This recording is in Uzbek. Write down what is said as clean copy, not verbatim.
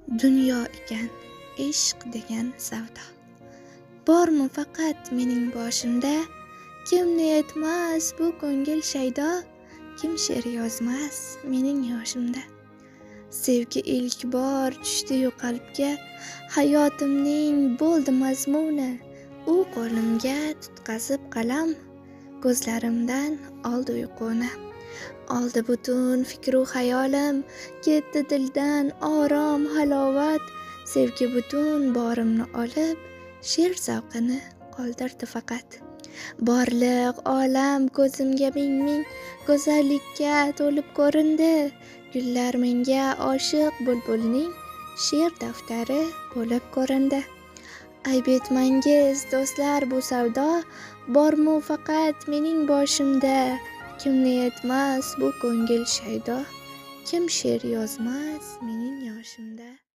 Dunyo ekan ishq degan savdo. Bormi faqat mening boshimda, kimni yetmas bu ko'ngil shaydo, kim she'r yozmas mening yoshimda. Sevgi ilk bor tushdi-yu qalbga, hayotimning bo'ldi mazmuni. U qo'limga tutqazib qalam, ko'zlarimdan oldi uyquni. Oldi butun fikru xayolim, ketdi dildan orom halovat. Sevgi butun borimni olib, she'r zavqini qoldirdi faqat. Borliq olam ko'zimga ming-ming go'zallikka to'lib ko'rindi. Gullar menga oshiq bulbulning she'r daftari bo'lib ko'rindi. Ayb etmangiz do'stlar bu savdo, bormi faqat mening boshimda. Kimni yetmas bu ko'ngil shaydo, kim she'r yozmas mening yoshimda.